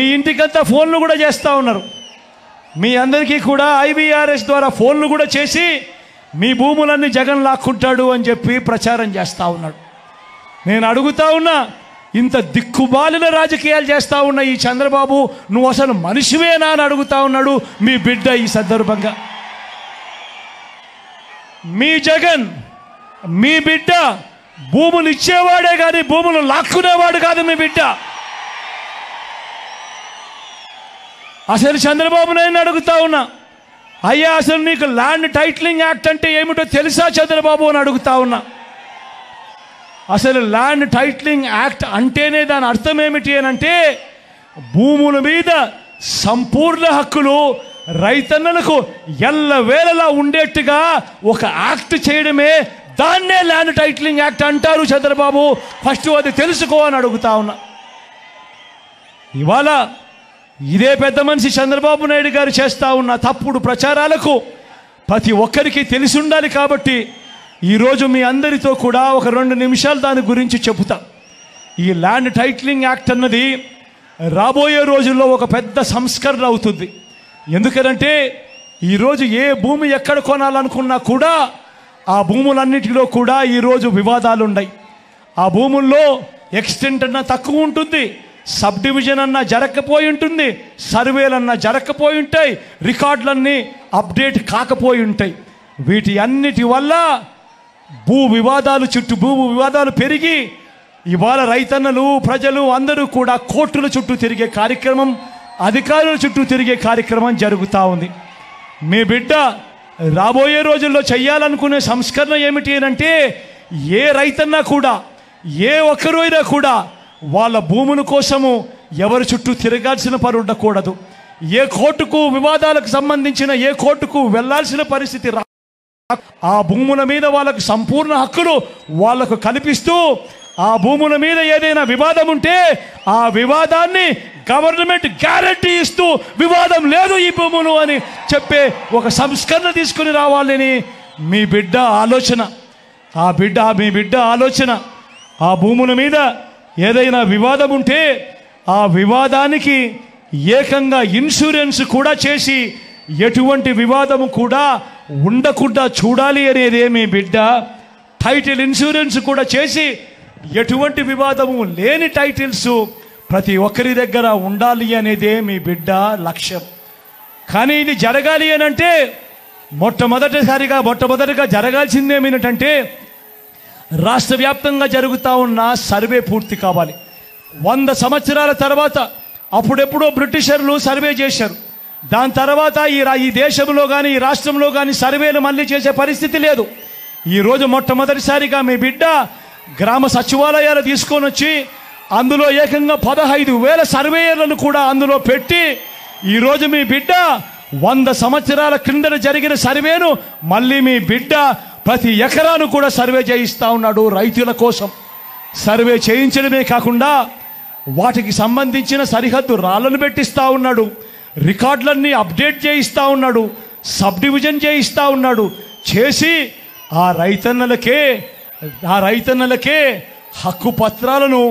మీ ఇంటికంతా ఫోన్లు కూడా చేస్తూ ఉన్నారు. మీ అందరికీ కూడా IVRS ద్వారా ఫోన్లు కూడా చేసి మీ భూములన్నీ జగన్ లాక్కుంటాడు అని చెప్పి ప్రచారం చేస్తూ ఉన్నాడు. నేను అడుగుతా ఉన్నా, ఇంత దిక్కుబాలిన రాజకీయాలు చేస్తూ ఉన్న ఈ చంద్రబాబు, నువ్వు అసలు మనిషివేనా అని అడుగుతా ఉన్నాడు మీ బిడ్డ. ఈ సందర్భంగా మీ జగన్, మీ బిడ్డ భూములు ఇచ్చేవాడే కానీ భూములు లాక్కునేవాడు కాదు మీ బిడ్డ. అసలు చంద్రబాబు నాయుడు అడుగుతా ఉన్నా, అయ్యా అసలు నీకు ల్యాండ్ టైటిలింగ్ యాక్ట్ అంటే ఏమిటో తెలుసా చంద్రబాబు అని అడుగుతా ఉన్నా. అసలు ల్యాండ్ టైటిలింగ్ యాక్ట్ అంటేనే దాని అర్థం ఏమిటి అని అంటే, భూముల మీద సంపూర్ణ హక్కులు రైతన్నలకు ఎల్లవేళలా ఉండేట్టుగా ఒక యాక్ట్ చేయడమే, దాన్నే ల్యాండ్ టైటిలింగ్ యాక్ట్ అంటారు చంద్రబాబు. ఫస్ట్ అది తెలుసుకో అని అడుగుతా ఉన్నా. ఇవాళ ఇదే పెద్ద మనిషి చంద్రబాబు నాయుడు గారు చేస్తూ ఉన్న తప్పుడు ప్రచారాలకు ప్రతి ఒక్కరికి తెలిసి ఉండాలి. కాబట్టి ఈరోజు మీ అందరితో కూడా ఒక 2 నిమిషాలు దాని గురించి చెబుతా. ఈ ల్యాండ్ టైటిలింగ్ యాక్ట్ అన్నది రాబోయే రోజుల్లో ఒక పెద్ద సంస్కరణ అవుతుంది. ఎందుకంటే ఈరోజు ఏ భూమి ఎక్కడ కొనాలనుకున్నా కూడా ఆ భూములన్నిటిలో కూడా ఈరోజు వివాదాలు ఉన్నాయి. ఆ భూముల్లో ఎక్స్టెంట్ అన్నా తక్కువ ఉంటుంది, సబ్ డివిజన్ అన్నా జరగకపోయి ఉంటుంది, సర్వేలన్నా జరగకపోయి ఉంటాయి, రికార్డులన్నీ అప్డేట్ కాకపోయి ఉంటాయి. వీటి అన్నిటి వల్ల భూ వివాదాలు పెరిగి ఇవాళ రైతన్నలు, ప్రజలు అందరూ కూడా కోర్టుల చుట్టూ తిరిగే కార్యక్రమం, అధికారుల చుట్టూ తిరిగే కార్యక్రమం జరుగుతూ ఉంది. మీ బిడ్డ రాబోయే రోజుల్లో చేయాలనుకునే సంస్కరణ ఏమిటి అంటే, ఏ రైతన్నా కూడా, ఏ ఒక్కరైనా కూడా వాళ్ళ భూముల కోసము ఎవరి చుట్టూ తిరగాల్సిన పని ఉండకూడదు. ఏ కోర్టుకు వివాదాలకు సంబంధించిన ఏ కోర్టుకు వెళ్లాల్సిన పరిస్థితి ఆ భూముల మీద వాళ్ళకు సంపూర్ణ హక్కులు వాళ్లకు కల్పిస్తూ, ఆ భూముల మీద ఏదైనా వివాదం ఉంటే ఆ వివాదాన్ని గవర్నమెంట్ గ్యారంటీ ఇస్తూ, వివాదం లేదు ఈ భూములు అని చెప్పే ఒక సంస్కరణ తీసుకుని రావాలని మీ బిడ్డ ఆలోచన. మీ బిడ్డ ఆలోచన ఆ భూముల మీద ఏదైనా వివాదం ఉంటే ఆ వివాదానికి ఏకంగా ఇన్సూరెన్స్ కూడా చేసి ఎటువంటి వివాదము కూడా ఉండకుండా చూడాలి అనేదే మీ బిడ్డ. టైటిల్ ఇన్సూరెన్స్ కూడా చేసి ఎటువంటి వివాదము లేని టైటిల్స్ ప్రతి ఒక్కరి దగ్గర ఉండాలి అనేదే మీ బిడ్డ లక్ష్యం. కానీ ఇది జరగాలి అని అంటే మొట్టమొదటిగా జరగాల్సింది ఏమిటంటే, రాష్ట్ర వ్యాప్తంగా జరుగుతూ ఉన్న సర్వే పూర్తి కావాలి. 100 సంవత్సరాల తర్వాత అప్పుడెప్పుడో బ్రిటిషర్లు సర్వే చేశారు. దాని తర్వాత ఈ దేశంలో కానీ ఈ రాష్ట్రంలో కానీ సర్వేలు మళ్ళీ చేసే పరిస్థితి లేదు. ఈరోజు మొట్టమొదటిసారిగా మీ బిడ్డ గ్రామ సచివాలయాలు తీసుకొని వచ్చి అందులో ఏకంగా 15,000 సర్వేయర్లను కూడా అందులో పెట్టి ఈరోజు మీ బిడ్డ 100 సంవత్సరాల క్రిందట జరిగిన సర్వేను మళ్ళీ మీ బిడ్డ ప్రతి ఎకరాను కూడా సర్వే చేయిస్తూ ఉన్నాడు. రైతుల కోసం సర్వే చేయించడమే కాకుండా వాటికి సంబంధించిన సరిహద్దు రాళ్లను పెట్టిస్తూ ఉన్నాడు, రికార్డులన్నీ అప్డేట్ చేయిస్తూ ఉన్నాడు, సబ్ డివిజన్ చేయిస్తూ ఉన్నాడు. చేసి ఆ రైతన్నలకే హక్కు పత్రాలను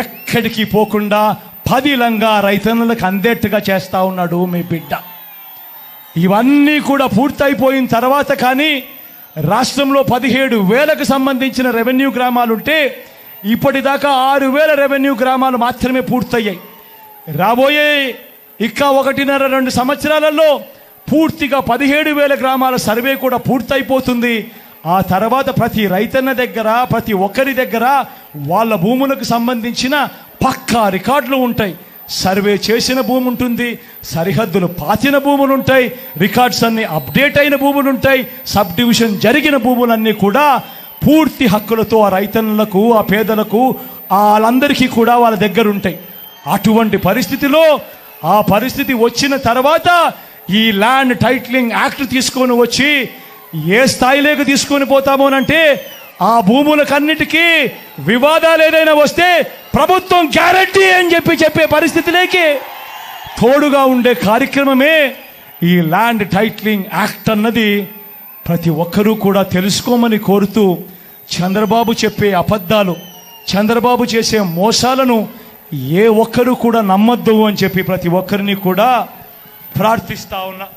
ఎక్కడికి పోకుండా పదిలంగా రైతన్నలకు అందేట్టుగా చేస్తూ ఉన్నాడు మీ బిడ్డ. ఇవన్నీ కూడా పూర్తయిపోయిన తర్వాత కానీ రాష్ట్రంలో 17,000కు సంబంధించిన రెవెన్యూ గ్రామాలుంటే ఇప్పటిదాకా 6,000 రెవెన్యూ గ్రామాలు మాత్రమే పూర్తయ్యాయి. రాబోయే 1.5-2 సంవత్సరాలలో పూర్తిగా 17,000 గ్రామాల సర్వే కూడా పూర్తయిపోతుంది. ఆ తర్వాత ప్రతి రైతన్న దగ్గర, ప్రతి ఒక్కరి దగ్గర వాళ్ళ భూములకు సంబంధించిన పక్కా రికార్డులు ఉంటాయి. సర్వే చేసిన భూమి ఉంటుంది, సరిహద్దులు పాతిన భూములు ఉంటాయి, రికార్డ్స్ అన్ని అప్డేట్ అయిన భూములు ఉంటాయి, సబ్ డివిజన్ జరిగిన భూములన్నీ కూడా పూర్తి హక్కులతో ఆ రైతన్నులకు, ఆ పేదలకు, వాళ్ళందరికీ కూడా వాళ్ళ దగ్గర ఉంటాయి. అటువంటి పరిస్థితిలో ఆ పరిస్థితి వచ్చిన తర్వాత ఈ ల్యాండ్ టైటిలింగ్ యాక్ట్ తీసుకొని వచ్చి ఏ స్థాయిలోకి తీసుకొని పోతామోనంటే, ఆ భూములకన్నిటికీ వివాదాలు ఏదైనా వస్తే ప్రభుత్వం గ్యారంటీ అని చెప్పే పరిస్థితిలోకి తోడుగా ఉండే కార్యక్రమమే ఈ ల్యాండ్ టైటిలింగ్ యాక్ట్ అన్నది. ప్రతి ఒక్కరూ కూడా తెలుసుకోమని కోరుతూ, చంద్రబాబు చెప్పే అబద్ధాలు, చంద్రబాబు చేసే మోసాలను ఏ ఒక్కరు కూడా నమ్మద్దు అని చెప్పి ప్రతి ఒక్కరిని కూడా ప్రార్థిస్తా ఉన్నా.